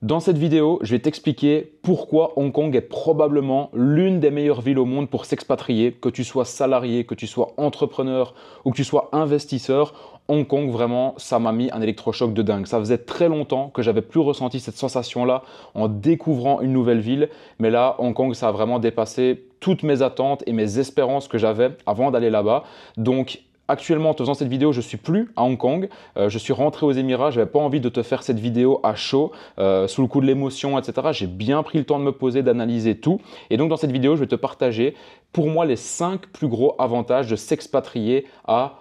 Dans cette vidéo, je vais t'expliquer pourquoi Hong Kong est probablement l'une des meilleures villes au monde pour s'expatrier, que tu sois salarié, que tu sois entrepreneur ou que tu sois investisseur. Hong Kong, vraiment, ça m'a mis un électrochoc de dingue. Ça faisait très longtemps que j'avais plus ressenti cette sensation-là en découvrant une nouvelle ville. Mais là, Hong Kong, ça a vraiment dépassé toutes mes attentes et mes espérances que j'avais avant d'aller là-bas. Donc, actuellement, en te faisant cette vidéo, je ne suis plus à Hong Kong. Je suis rentré aux Émirats. Je n'avais pas envie de te faire cette vidéo à chaud, sous le coup de l'émotion, etc. J'ai bien pris le temps de me poser, d'analyser tout. Et donc, dans cette vidéo, je vais te partager, pour moi, les 5 plus gros avantages de s'expatrier à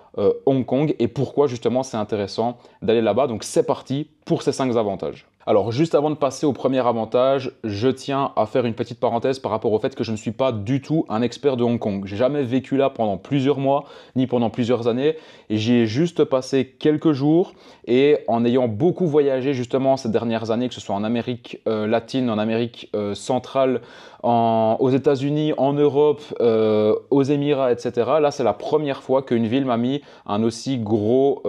Hong Kong et pourquoi, justement, c'est intéressant d'aller là-bas. Donc, c'est parti pour ces 5 avantages. Alors, juste avant de passer au premier avantage, je tiens à faire une petite parenthèse par rapport au fait que je ne suis pas du tout un expert de Hong Kong. J'ai jamais vécu là pendant plusieurs mois, ni pendant plusieurs années. J'y ai juste passé quelques jours et en ayant beaucoup voyagé justement ces dernières années, que ce soit en Amérique latine, en Amérique centrale, aux États-Unis, en Europe, aux Émirats, etc. Là, c'est la première fois qu'une ville m'a mis un aussi gros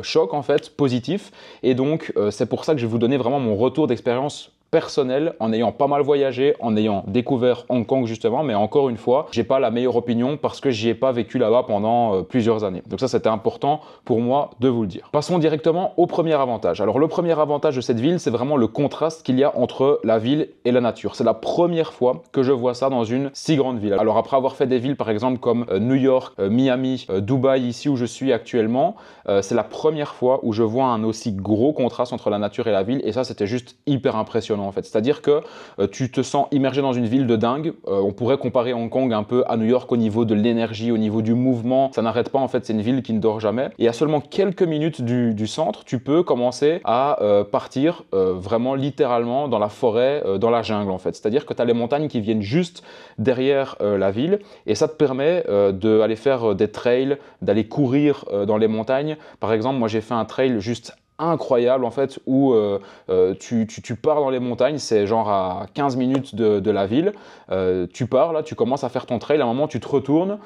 choc en fait, positif. Et donc, c'est pour ça que je vais vous donner vraiment mon retour d'expérience personnel en ayant pas mal voyagé, en ayant découvert Hong Kong justement, mais encore une fois, j'ai pas la meilleure opinion parce que j'y ai pas vécu là-bas pendant plusieurs années. Donc ça, c'était important pour moi de vous le dire. Passons directement au premier avantage. Alors le premier avantage de cette ville, c'est vraiment le contraste qu'il y a entre la ville et la nature. C'est la première fois que je vois ça dans une si grande ville. Alors après avoir fait des villes par exemple comme New York, Miami, Dubaï, ici où je suis actuellement, c'est la première fois où je vois un aussi gros contraste entre la nature et la ville et ça, c'était juste hyper impressionnant. En fait. C'est-à-dire que tu te sens immergé dans une ville de dingue. On pourrait comparer Hong Kong un peu à New York au niveau de l'énergie, au niveau du mouvement. Ça n'arrête pas en fait, c'est une ville qui ne dort jamais. Et à seulement quelques minutes du centre, tu peux commencer à partir vraiment littéralement dans la forêt, dans la jungle en fait. C'est-à-dire que tu as les montagnes qui viennent juste derrière la ville et ça te permet d'aller faire des trails, d'aller courir dans les montagnes. Par exemple, moi j'ai fait un trail juste incroyable en fait où tu pars dans les montagnes, c'est genre à 15 minutes de la ville, tu pars là, tu commences à faire ton trail, à un moment tu te retournes,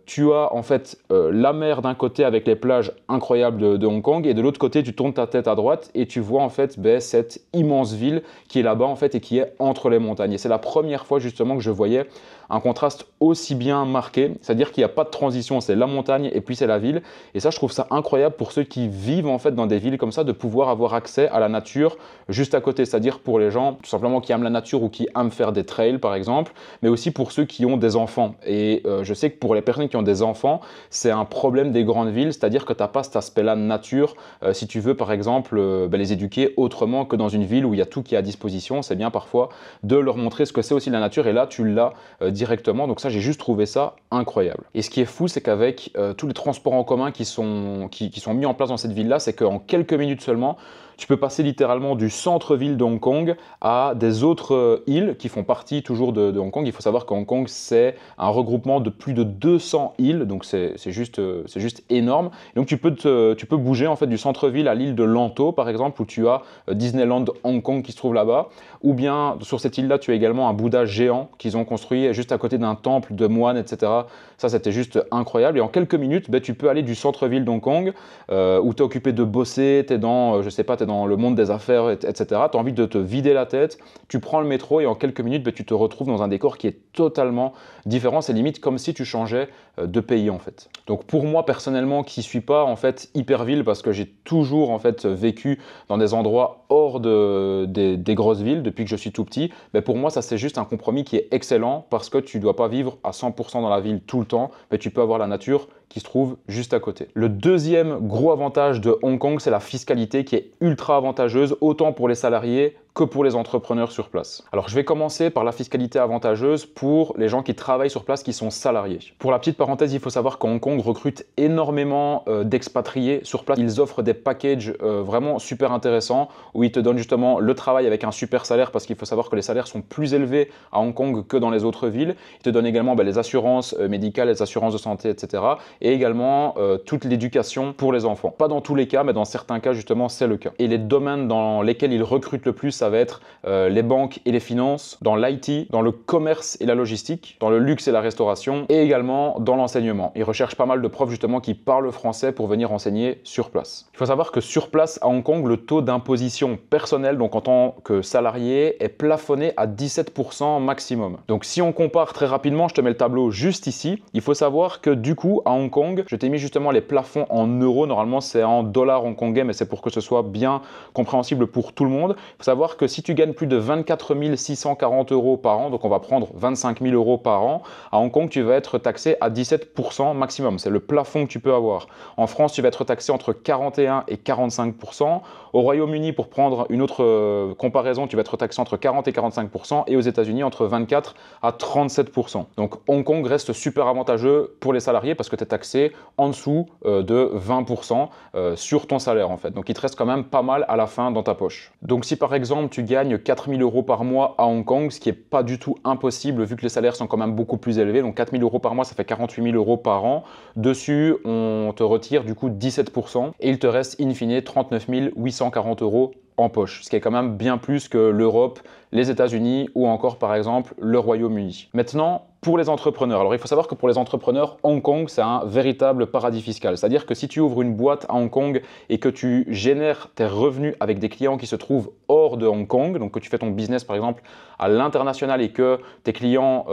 tu as en fait la mer d'un côté avec les plages incroyables de Hong Kong et de l'autre côté tu tournes ta tête à droite et tu vois en fait cette immense ville qui est là-bas en fait et qui est entre les montagnes et c'est la première fois justement que je voyais un contraste aussi bien marqué, c'est-à-dire qu'il n'y a pas de transition, c'est la montagne et puis c'est la ville et ça je trouve ça incroyable pour ceux qui vivent en fait dans des villes comme ça de pouvoir avoir accès à la nature juste à côté, c'est-à-dire pour les gens tout simplement qui aiment la nature ou qui aiment faire des trails par exemple, mais aussi pour ceux qui ont des enfants et je sais que pour les personnes qui ont des enfants, c'est un problème des grandes villes, c'est-à-dire que tu n'as pas cet aspect-là de nature si tu veux par exemple les éduquer autrement que dans une ville où il y a tout qui est à disposition, c'est bien parfois de leur montrer ce que c'est aussi la nature et là tu l'as directement, donc ça j'ai juste trouvé ça incroyable. Et ce qui est fou, c'est qu'avec tous les transports en commun qui sont mis en place dans cette ville-là, c'est qu'en quelques minutes seulement, tu peux passer littéralement du centre-ville de Hong Kong à des autres îles qui font partie toujours de Hong Kong. Il faut savoir que Hong Kong, c'est un regroupement de plus de 200 îles, donc c'est juste énorme. Donc tu peux bouger en fait du centre-ville à l'île de Lanto, par exemple, où tu as Disneyland Hong Kong qui se trouve là-bas. Ou bien sur cette île-là, tu as également un Bouddha géant qu'ils ont construit juste à côté d'un temple de moines, etc. Ça, c'était juste incroyable. Et en quelques minutes, tu peux aller du centre-ville d'Hong Kong, où tu es occupé de bosser, tu es dans, je sais pas, tu es dans le monde des affaires, etc. Tu as envie de te vider la tête, tu prends le métro et en quelques minutes, tu te retrouves dans un décor qui est totalement différent. C'est limite comme si tu changeais de pays en fait. Donc pour moi personnellement, qui ne suis pas en fait hyper ville parce que j'ai toujours en fait vécu dans des endroits hors des grosses villes depuis que je suis tout petit, mais pour moi ça c'est juste un compromis qui est excellent parce que tu ne dois pas vivre à 100% dans la ville tout le temps, mais tu peux avoir la nature qui se trouve juste à côté. Le deuxième gros avantage de Hong Kong, c'est la fiscalité qui est ultra avantageuse, autant pour les salariés que pour les entrepreneurs sur place. Alors je vais commencer par la fiscalité avantageuse pour les gens qui travaillent sur place, qui sont salariés. Pour la petite parenthèse, il faut savoir qu'Hong Kong recrute énormément d'expatriés sur place. Ils offrent des packages vraiment super intéressants où ils te donnent justement le travail avec un super salaire parce qu'il faut savoir que les salaires sont plus élevés à Hong Kong que dans les autres villes. Ils te donnent également les assurances médicales, les assurances de santé, etc. Et également toute l'éducation pour les enfants. Pas dans tous les cas, mais dans certains cas justement c'est le cas. Et les domaines dans lesquels ils recrutent le plus, ça va être les banques et les finances, dans l'IT, dans le commerce et la logistique, dans le luxe et la restauration et également dans l'enseignement. Ils recherchent pas mal de profs justement qui parlent français pour venir enseigner sur place. Il faut savoir que sur place à Hong Kong, le taux d'imposition personnelle, donc en tant que salarié, est plafonné à 17% maximum. Donc si on compare très rapidement, je te mets le tableau juste ici, il faut savoir que du coup à Hong Kong, je t'ai mis justement les plafonds en euros, normalement c'est en dollars hongkongais, mais c'est pour que ce soit bien compréhensible pour tout le monde. Il faut savoir que si tu gagnes plus de 24 640 euros par an, donc on va prendre 25 000 euros par an, à Hong Kong tu vas être taxé à 17% maximum, c'est le plafond que tu peux avoir. En France tu vas être taxé entre 41 et 45%. Au Royaume-Uni, pour prendre une autre comparaison, tu vas être taxé entre 40 et 45%, et aux États-Unis entre 24 à 37%. Donc Hong Kong reste super avantageux pour les salariés parce que tu es taxé en dessous de 20% sur ton salaire en fait. Donc il te reste quand même pas mal à la fin dans ta poche. Donc si par exemple tu gagnes 4 000 euros par mois à Hong Kong, ce qui n'est pas du tout impossible vu que les salaires sont quand même beaucoup plus élevés, donc 4 000 euros par mois ça fait 48 000 euros par an, dessus on te retire du coup 17% et il te reste in fine 39 840 euros en poche, ce qui est quand même bien plus que l'Europe, les États-Unis ou encore par exemple le Royaume-Uni. Maintenant, pour les entrepreneurs. Alors il faut savoir que pour les entrepreneurs, Hong Kong c'est un véritable paradis fiscal. C'est-à-dire que si tu ouvres une boîte à Hong Kong et que tu génères tes revenus avec des clients qui se trouvent hors de Hong Kong, donc que tu fais ton business par exemple à l'international et que tes clients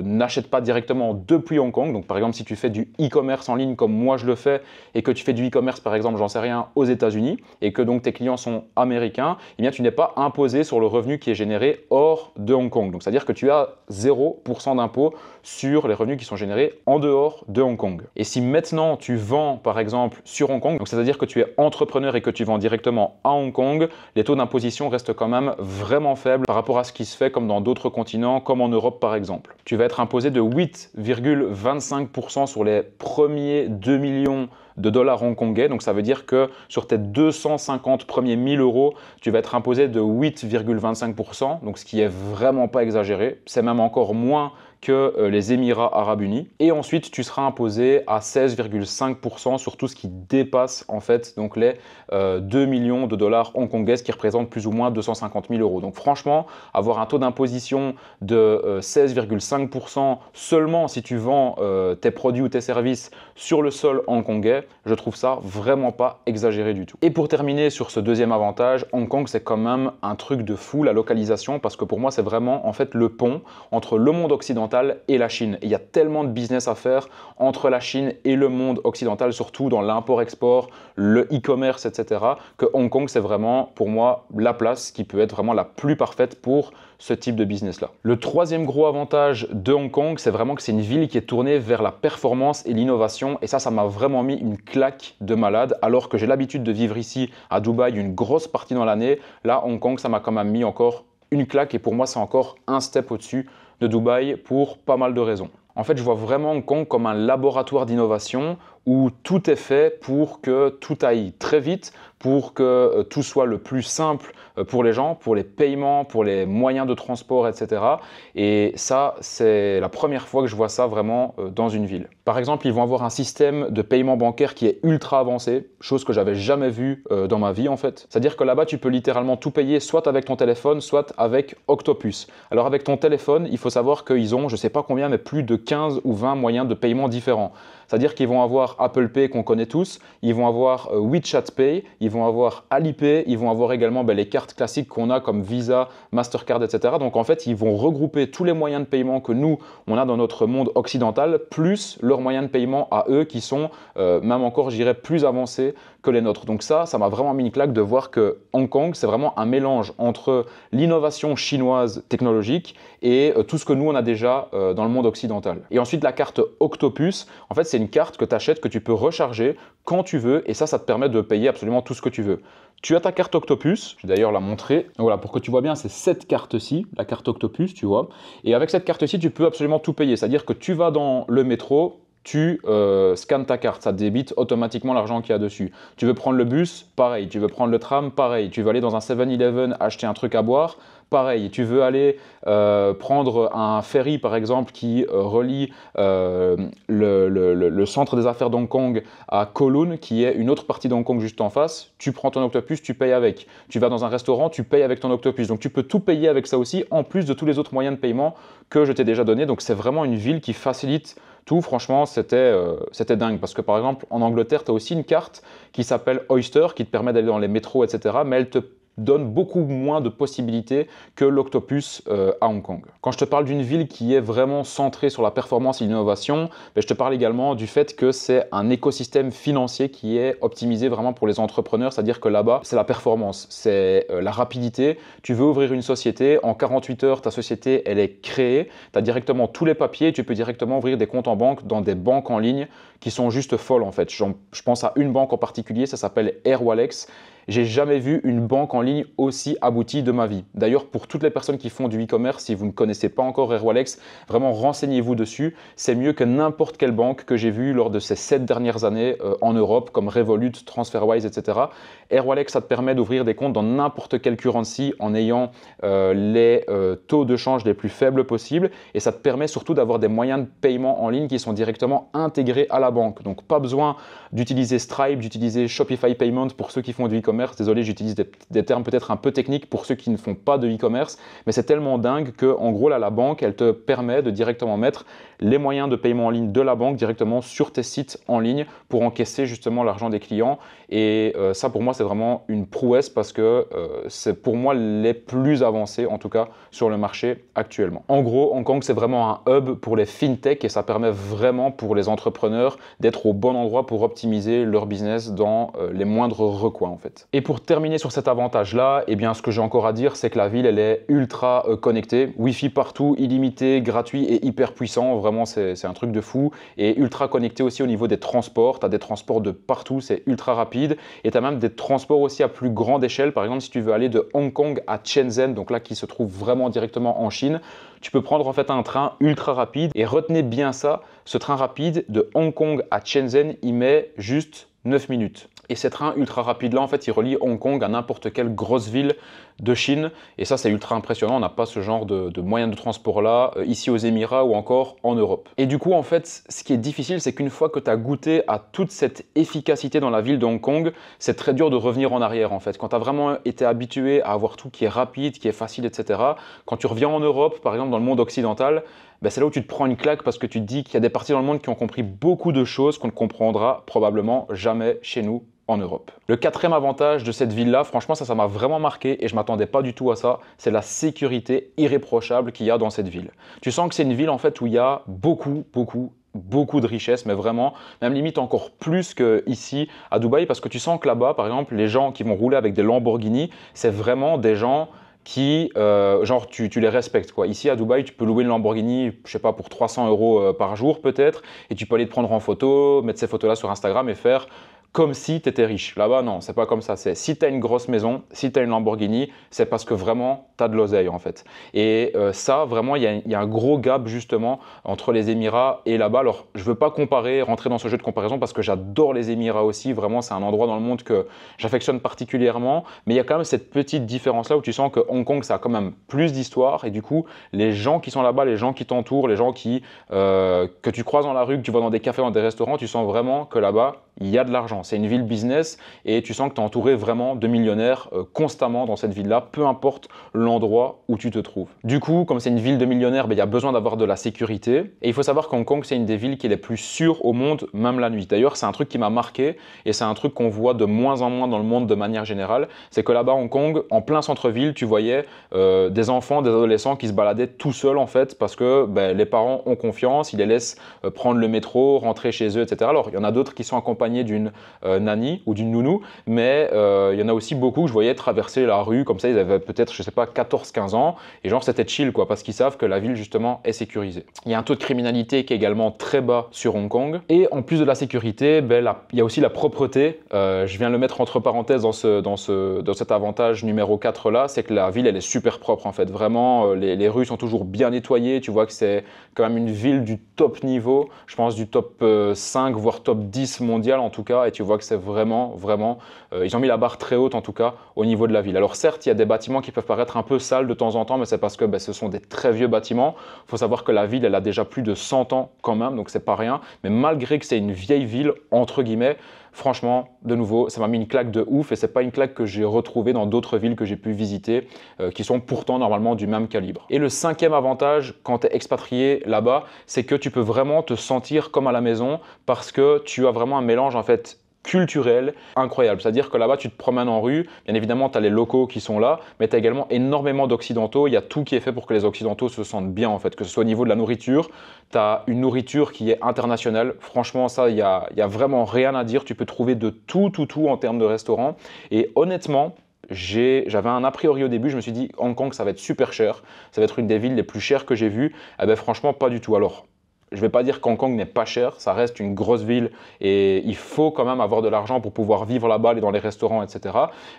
n'achètent pas directement depuis Hong Kong, donc par exemple si tu fais du e-commerce en ligne comme moi je le fais et que tu fais du e-commerce par exemple, j'en sais rien, aux États-Unis et que donc tes clients sont américains, eh bien tu n'es pas imposé sur le revenu qui est généré hors de Hong Kong. Donc c'est-à-dire que tu as 0% d'impôt sur les revenus qui sont générés en dehors de Hong Kong. Et si maintenant tu vends par exemple sur Hong Kong, donc c'est-à-dire que tu es entrepreneur et que tu vends directement à Hong Kong, les taux d'imposition restent quand même vraiment faibles par rapport à ce qui se fait comme dans d'autres continents, comme en Europe par exemple. Tu vas être imposé de 8,25% sur les premiers 2 millions de dollars hongkongais, donc ça veut dire que sur tes 250 premiers 1000 euros, tu vas être imposé de 8,25%, donc ce qui est vraiment pas exagéré, c'est même encore moins que les Émirats Arabes Unis. Et ensuite, tu seras imposé à 16,5% sur tout ce qui dépasse en fait donc les 2 millions de dollars hongkongais, qui représentent plus ou moins 250 000 euros. Donc franchement, avoir un taux d'imposition de 16,5% seulement si tu vends tes produits ou tes services sur le sol hongkongais, je trouve ça vraiment pas exagéré du tout. Et pour terminer sur ce deuxième avantage, Hong Kong c'est quand même un truc de fou, la localisation, parce que pour moi c'est vraiment en fait le pont entre le monde occidental et la Chine. Et il y a tellement de business à faire entre la Chine et le monde occidental, surtout dans l'import-export, le e-commerce, etc., que Hong Kong c'est vraiment pour moi la place qui peut être vraiment la plus parfaite pour ce type de business-là. Le troisième gros avantage de Hong Kong, c'est vraiment que c'est une ville qui est tournée vers la performance et l'innovation, et ça m'a vraiment mis une claque de malade, alors que j'ai l'habitude de vivre ici à Dubaï une grosse partie dans l'année. Là, Hong Kong, ça m'a quand même mis encore une claque, et pour moi, c'est encore un step au-dessus de Dubaï pour pas mal de raisons. En fait, je vois vraiment Hong Kong comme un laboratoire d'innovation où tout est fait pour que tout aille très vite, pour que tout soit le plus simple pour les gens, pour les paiements, pour les moyens de transport, etc. Et ça, c'est la première fois que je vois ça vraiment dans une ville. Par exemple, ils vont avoir un système de paiement bancaire qui est ultra avancé, chose que j'avais jamais vue dans ma vie en fait. C'est-à-dire que là-bas, tu peux littéralement tout payer soit avec ton téléphone, soit avec Octopus. Alors avec ton téléphone, il faut savoir qu'ils ont, je sais pas combien, mais plus de 15 ou 20 moyens de paiement différents. C'est-à-dire qu'ils vont avoir Apple Pay qu'on connaît tous, ils vont avoir WeChat Pay, ils vont avoir Alipay, ils vont avoir également les cartes classiques qu'on a comme Visa, Mastercard, etc. Donc en fait, ils vont regrouper tous les moyens de paiement que nous, on a dans notre monde occidental, plus leurs moyens de paiement à eux qui sont même encore, je dirais, plus avancés que les nôtres. Donc ça m'a vraiment mis une claque de voir que Hong Kong, c'est vraiment un mélange entre l'innovation chinoise technologique et tout ce que nous, on a déjà dans le monde occidental. Et ensuite, la carte Octopus, en fait, c'est une carte que tu achètes, que tu peux recharger quand tu veux, et ça te permet de payer absolument tout ce que tu veux. Tu as ta carte Octopus, je vais d'ailleurs la montrer. Voilà, pour que tu vois bien, c'est cette carte-ci, la carte Octopus, tu vois. Et avec cette carte-ci, tu peux absolument tout payer. C'est-à-dire que tu vas dans le métro, tu scannes ta carte, ça débite automatiquement l'argent qu'il y a dessus. Tu veux prendre le bus, pareil. Tu veux prendre le tram, pareil. Tu veux aller dans un 7-Eleven acheter un truc à boire, pareil, tu veux aller prendre un ferry par exemple qui relie le centre des affaires d'Hong Kong à Kowloon, qui est une autre partie d'Hong Kong juste en face, tu prends ton octopus, tu payes avec. Tu vas dans un restaurant, tu payes avec ton octopus. Donc tu peux tout payer avec ça aussi, en plus de tous les autres moyens de paiement que je t'ai déjà donné. Donc c'est vraiment une ville qui facilite tout. Franchement, c'était dingue. Parce que par exemple, en Angleterre, tu as aussi une carte qui s'appelle Oyster, qui te permet d'aller dans les métros, etc. Mais elle te donne beaucoup moins de possibilités que l'Octopus à Hong Kong. Quand je te parle d'une ville qui est vraiment centrée sur la performance et l'innovation, je te parle également du fait que c'est un écosystème financier qui est optimisé vraiment pour les entrepreneurs, c'est-à-dire que là-bas, c'est la performance, c'est la rapidité. Tu veux ouvrir une société, en 48 heures, ta société, elle est créée, tu as directement tous les papiers, tu peux directement ouvrir des comptes en banque dans des banques en ligne qui sont juste folles en fait. Je pense à une banque en particulier, ça s'appelle Airwallex. J'ai jamais vu une banque en ligne aussi aboutie de ma vie. D'ailleurs, pour toutes les personnes qui font du e-commerce, si vous ne connaissez pas encore Airwallex, vraiment renseignez-vous dessus. C'est mieux que n'importe quelle banque que j'ai vue lors de ces 7 dernières années en Europe, comme Revolut, TransferWise, etc. Airwallex, ça te permet d'ouvrir des comptes dans n'importe quelle currency en ayant les taux de change les plus faibles possibles. Et ça te permet surtout d'avoir des moyens de paiement en ligne qui sont directement intégrés à la banque. Donc, pas besoin d'utiliser Stripe, d'utiliser Shopify Payment pour ceux qui font du e-commerce. Désolé, j'utilise des termes peut-être un peu techniques pour ceux qui ne font pas de e-commerce, mais c'est tellement dingue que, en gros, là, la banque, elle te permet de directement mettre les moyens de paiement en ligne de la banque directement sur tes sites en ligne pour encaisser justement l'argent des clients. Et ça, pour moi, c'est vraiment une prouesse parce que c'est pour moi les plus avancés, en tout cas, sur le marché actuellement. En gros, Hong Kong, c'est vraiment un hub pour les fintech et ça permet vraiment pour les entrepreneurs d'être au bon endroit pour optimiser leur business dans les moindres recoins, en fait. Et pour terminer sur cet avantage-là, eh bien, ce que j'ai encore à dire, c'est que la ville, elle est ultra connectée. Wi-Fi partout, illimité, gratuit et hyper puissant. Vraiment, c'est un truc de fou. Et ultra connecté aussi au niveau des transports. Tu as des transports de partout, c'est ultra rapide. Et tu as même des transports aussi à plus grande échelle. Par exemple, si tu veux aller de Hong Kong à Shenzhen, donc là qui se trouve vraiment directement en Chine, tu peux prendre en fait un train ultra rapide. Et retenez bien ça, ce train rapide de Hong Kong à Shenzhen, il met juste 9 minutes. Et ces trains ultra rapides là, en fait, ils relient Hong Kong à n'importe quelle grosse ville de Chine. Et ça, c'est ultra impressionnant. On n'a pas ce genre de moyens de transport là ici aux Émirats ou encore en Europe. Et du coup, en fait, ce qui est difficile, c'est qu'une fois que tu as goûté à toute cette efficacité dans la ville de Hong Kong, c'est très dur de revenir en arrière en fait. Quand tu as vraiment été habitué à avoir tout qui est rapide, qui est facile, etc. Quand tu reviens en Europe, par exemple dans le monde occidental, c'est là où tu te prends une claque parce que tu te dis qu'il y a des parties dans le monde qui ont compris beaucoup de choses qu'on ne comprendra probablement jamais chez nous en Europe. Le quatrième avantage de cette ville-là, franchement, ça m'a vraiment marqué et je ne m'attendais pas du tout à ça, c'est la sécurité irréprochable qu'il y a dans cette ville. Tu sens que c'est une ville en fait où il y a beaucoup de richesse, mais vraiment, même limite encore plus qu'ici à Dubaï, parce que tu sens que là-bas, par exemple, les gens qui vont rouler avec des Lamborghini, c'est vraiment des gens qui, genre, tu les respectes, quoi. Ici, à Dubaï, tu peux louer une Lamborghini, je sais pas, pour 300 € par jour, peut-être, et tu peux aller te prendre en photo, mettre ces photos-là sur Instagram et faire comme si tu étais riche. Là-bas, non, c'est pas comme ça. C'est si tu as une grosse maison, si tu as une Lamborghini, c'est parce que vraiment, tu as de l'oseille, en fait. Et ça, vraiment, il y a un gros gap, justement, entre les Émirats et là-bas. Alors, je veux pas comparer, rentrer dans ce jeu de comparaison parce que j'adore les Émirats aussi. Vraiment, c'est un endroit dans le monde que j'affectionne particulièrement. Mais il y a quand même cette petite différence-là où tu sens que Hong Kong, ça a quand même plus d'histoire. Et du coup, les gens qui sont là-bas, les gens qui t'entourent, les gens que tu croises dans la rue, que tu vas dans des cafés, dans des restaurants, tu sens vraiment que là-bas, il y a de l'argent. C'est une ville business et tu sens que tu es entouré vraiment de millionnaires constamment dans cette ville-là, peu importe l'endroit où tu te trouves. Du coup, comme c'est une ville de millionnaires, il y a besoin d'avoir de la sécurité. Et il faut savoir qu'Hong Kong, c'est une des villes qui est les plus sûres au monde, même la nuit. D'ailleurs, c'est un truc qui m'a marqué et c'est un truc qu'on voit de moins en moins dans le monde de manière générale. C'est que là-bas, Hong Kong, en plein centre-ville, tu voyais des enfants, des adolescents qui se baladaient tout seuls en fait parce que les parents ont confiance, ils les laissent prendre le métro, rentrer chez eux, etc. Alors, il y en a d'autres qui sont accompagnés d'une nanny ou d'une nounou, mais il y en a aussi beaucoup que je voyais traverser la rue comme ça, ils avaient peut-être, je sais pas, 14-15 ans, et genre c'était chill quoi, parce qu'ils savent que la ville justement est sécurisée. Il y a un taux de criminalité qui est également très bas sur Hong Kong, et en plus de la sécurité, il y a aussi la propreté. Je viens le mettre entre parenthèses dans cet avantage numéro 4 là, c'est que la ville elle est super propre en fait, vraiment les rues sont toujours bien nettoyées, tu vois que c'est quand même une ville du top niveau, je pense du top 5 voire top 10 mondial mondial en tout cas, et tu vois que c'est vraiment, ils ont mis la barre très haute en tout cas au niveau de la ville. Alors certes, il y a des bâtiments qui peuvent paraître un peu sales de temps en temps, mais c'est parce que ce sont des très vieux bâtiments. Il faut savoir que la ville, elle a déjà plus de 100 ans quand même, donc c'est pas rien. Mais malgré que c'est une vieille ville, entre guillemets, franchement, de nouveau, ça m'a mis une claque de ouf et c'est pas une claque que j'ai retrouvée dans d'autres villes que j'ai pu visiter qui sont pourtant normalement du même calibre. Et le cinquième avantage quand tu es expatrié là-bas, c'est que tu peux vraiment te sentir comme à la maison parce que tu as vraiment un mélange en fait culturel incroyable. C'est-à-dire que là-bas, tu te promènes en rue, bien évidemment, tu as les locaux qui sont là, mais tu as également énormément d'occidentaux. Il y a tout qui est fait pour que les occidentaux se sentent bien, en fait, que ce soit au niveau de la nourriture. Tu as une nourriture qui est internationale. Franchement, ça, il y a vraiment rien à dire. Tu peux trouver de tout en termes de restaurants. Et honnêtement, j'avais un a priori au début, je me suis dit Hong Kong ça va être super cher, ça va être une des villes les plus chères que j'ai vues. Eh ben franchement pas du tout. Alors je ne vais pas dire qu'Hong Kong n'est pas cher, ça reste une grosse ville et il faut quand même avoir de l'argent pour pouvoir vivre là-bas, aller dans les restaurants, etc.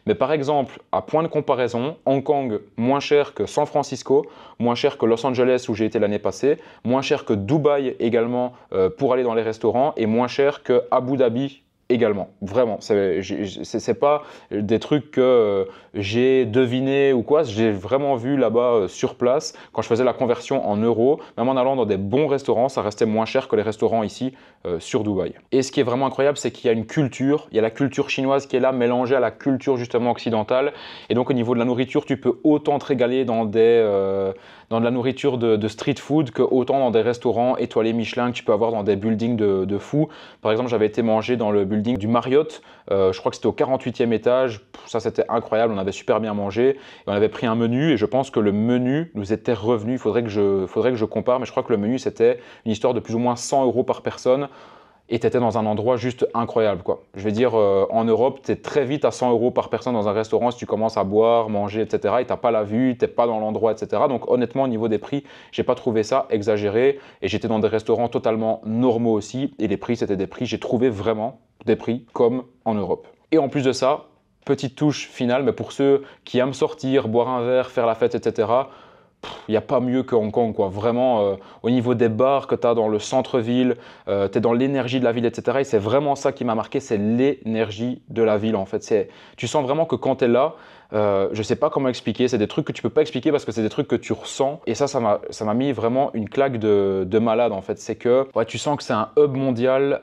Mais par exemple, à point de comparaison, Hong Kong moins cher que San Francisco, moins cher que Los Angeles où j'ai été l'année passée, moins cher que Dubaï également pour aller dans les restaurants et moins cher que Abu Dhabi également, vraiment, c'est pas des trucs que j'ai deviné ou quoi, j'ai vraiment vu là-bas sur place, quand je faisais la conversion en euros, même en allant dans des bons restaurants, ça restait moins cher que les restaurants ici sur Dubaï. Et ce qui est vraiment incroyable, c'est qu'il y a une culture, il y a la culture chinoise qui est là, mélangée à la culture justement occidentale, et donc au niveau de la nourriture, tu peux autant te régaler dans dans de la nourriture de street food que autant dans des restaurants étoilés Michelin que tu peux avoir dans des buildings de fous. Par exemple, j'avais été manger dans le building du Marriott, je crois que c'était au 48e étage, ça c'était incroyable, on avait super bien mangé, et on avait pris un menu et je pense que le menu nous était revenu, il faudrait que je compare, mais je crois que le menu c'était une histoire de plus ou moins 100 € par personne. Et tu étais dans un endroit juste incroyable, quoi. Je veux dire, en Europe, tu es très vite à 100 € par personne dans un restaurant si tu commences à boire, manger, etc. Et tu n'as pas la vue, tu n'es pas dans l'endroit, etc. Donc honnêtement, au niveau des prix, j'ai pas trouvé ça exagéré. Et j'étais dans des restaurants totalement normaux aussi. Et les prix, c'était des prix, j'ai trouvé vraiment des prix comme en Europe. Et en plus de ça, petite touche finale, mais pour ceux qui aiment sortir, boire un verre, faire la fête, etc., il n'y a pas mieux que Hong Kong, quoi. Vraiment, au niveau des bars que tu as dans le centre-ville, tu es dans l'énergie de la ville, etc. Et c'est vraiment ça qui m'a marqué, c'est l'énergie de la ville, en fait. Tu sens vraiment que quand tu es là, je ne sais pas comment expliquer, c'est des trucs que tu ne peux pas expliquer parce que c'est des trucs que tu ressens. Et ça m'a mis vraiment une claque de malade, en fait. C'est que ouais, tu sens que c'est un hub mondial,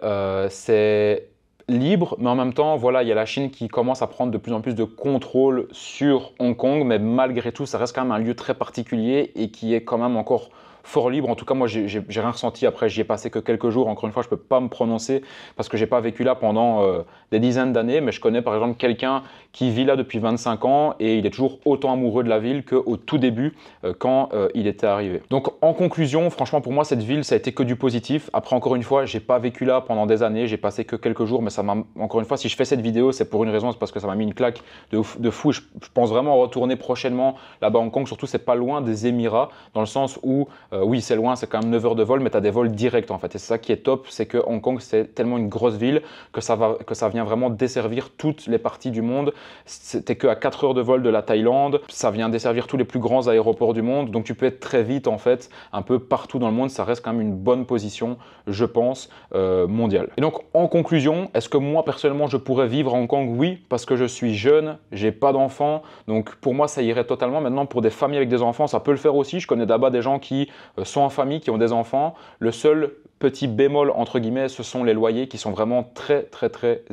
c'est libre, mais en même temps, voilà, il y a la Chine qui commence à prendre de plus en plus de contrôle sur Hong Kong, mais malgré tout, ça reste quand même un lieu très particulier et qui est quand même encore fort libre. En tout cas, moi, j'ai rien ressenti. Après, j'y ai passé que quelques jours. Encore une fois, je ne peux pas me prononcer parce que j'ai pas vécu là pendant des dizaines d'années, mais je connais par exemple quelqu'un qui vit là depuis 25 ans et il est toujours autant amoureux de la ville qu'au tout début quand il était arrivé. Donc, en conclusion, franchement, pour moi, cette ville, ça a été que du positif. Après, encore une fois, j'ai pas vécu là pendant des années. J'ai passé que quelques jours, mais ça m'a, encore une fois, si je fais cette vidéo, c'est pour une raison, c'est parce que ça m'a mis une claque de fou. Je pense vraiment retourner prochainement là-bas à Hong Kong. Surtout, c'est pas loin des Émirats, dans le sens où oui, c'est loin, c'est quand même 9 heures de vol, mais tu as des vols directs en fait. Et c'est ça qui est top, c'est que Hong Kong, c'est tellement une grosse ville que ça vient vraiment desservir toutes les parties du monde. T'es que à 4 heures de vol de la Thaïlande, ça vient desservir tous les plus grands aéroports du monde. Donc tu peux être très vite en fait, un peu partout dans le monde. Ça reste quand même une bonne position, je pense, mondiale. Et donc en conclusion, est-ce que moi personnellement je pourrais vivre à Hong Kong? Oui, parce que je suis jeune, j'ai pas d'enfants. Donc pour moi, ça irait totalement. Maintenant, pour des familles avec des enfants, ça peut le faire aussi. Je connais d'abord des gens qui sont en famille, qui ont des enfants. Le seul petit bémol entre guillemets, ce sont les loyers qui sont vraiment très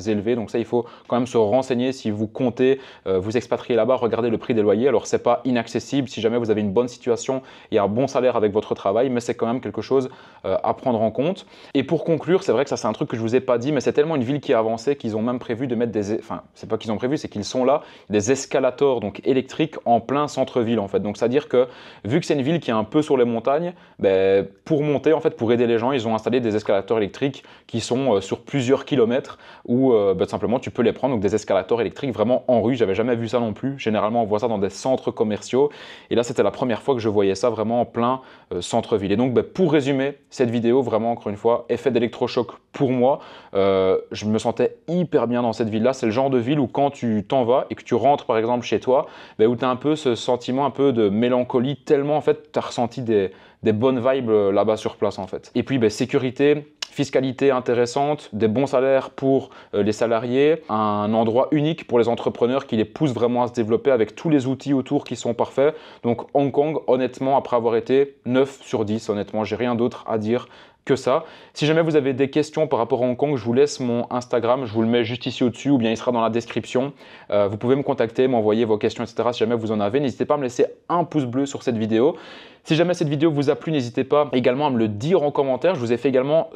élevés. Donc ça, il faut quand même se renseigner si vous comptez vous expatrier là-bas, regardez le prix des loyers. Alors c'est pas inaccessible si jamais vous avez une bonne situation et un bon salaire avec votre travail, mais c'est quand même quelque chose à prendre en compte. Et pour conclure, c'est vrai que ça c'est un truc que je vous ai pas dit, mais c'est tellement une ville qui est avancée qu'ils ont même prévu de mettre enfin c'est pas qu'ils ont prévu, c'est qu'ils sont là, des escalators donc électriques en plein centre-ville en fait. Donc c'est à dire que vu que c'est une ville qui est un peu sur les montagnes, ben, pour monter en fait, pour aider les gens, ils ont installé des escalators électriques qui sont sur plusieurs kilomètres où ben, simplement tu peux les prendre, donc des escalators électriques vraiment en rue. J'avais jamais vu ça non plus. Généralement on voit ça dans des centres commerciaux et là c'était la première fois que je voyais ça vraiment en plein centre-ville. Et donc ben, pour résumer cette vidéo, vraiment encore une fois, effet d'électrochoc pour moi, je me sentais hyper bien dans cette ville là. C'est le genre de ville où quand tu t'en vas et que tu rentres par exemple chez toi, ben, où tu as un peu ce sentiment un peu de mélancolie tellement en fait tu as ressenti des bonnes vibes là-bas sur place en fait. Et puis ben, sécurité, fiscalité intéressante, des bons salaires pour les salariés, un endroit unique pour les entrepreneurs qui les pousse vraiment à se développer avec tous les outils autour qui sont parfaits. Donc Hong Kong, honnêtement, après avoir été 9 sur 10, honnêtement, j'ai rien d'autre à dire que ça. Si jamais vous avez des questions par rapport à Hong Kong, je vous laisse mon Instagram, je vous le mets juste ici au-dessus ou bien il sera dans la description. Vous pouvez me contacter, m'envoyer vos questions, etc. si jamais vous en avez. N'hésitez pas à me laisser un pouce bleu sur cette vidéo. Si jamais cette vidéo vous a plu, n'hésitez pas également à me le dire en commentaire. Je vous ai fait également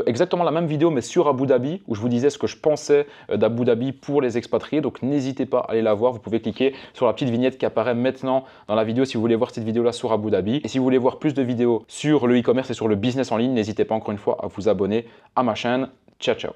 exactement la même vidéo mais sur Abu Dhabi où je vous disais ce que je pensais d'Abu Dhabi pour les expatriés. Donc n'hésitez pas à aller la voir. Vous pouvez cliquer sur la petite vignette qui apparaît maintenant dans la vidéo si vous voulez voir cette vidéo-là sur Abu Dhabi. Et si vous voulez voir plus de vidéos sur le e-commerce et sur le business en ligne, n'hésitez pas encore une fois à vous abonner à ma chaîne. Ciao, ciao.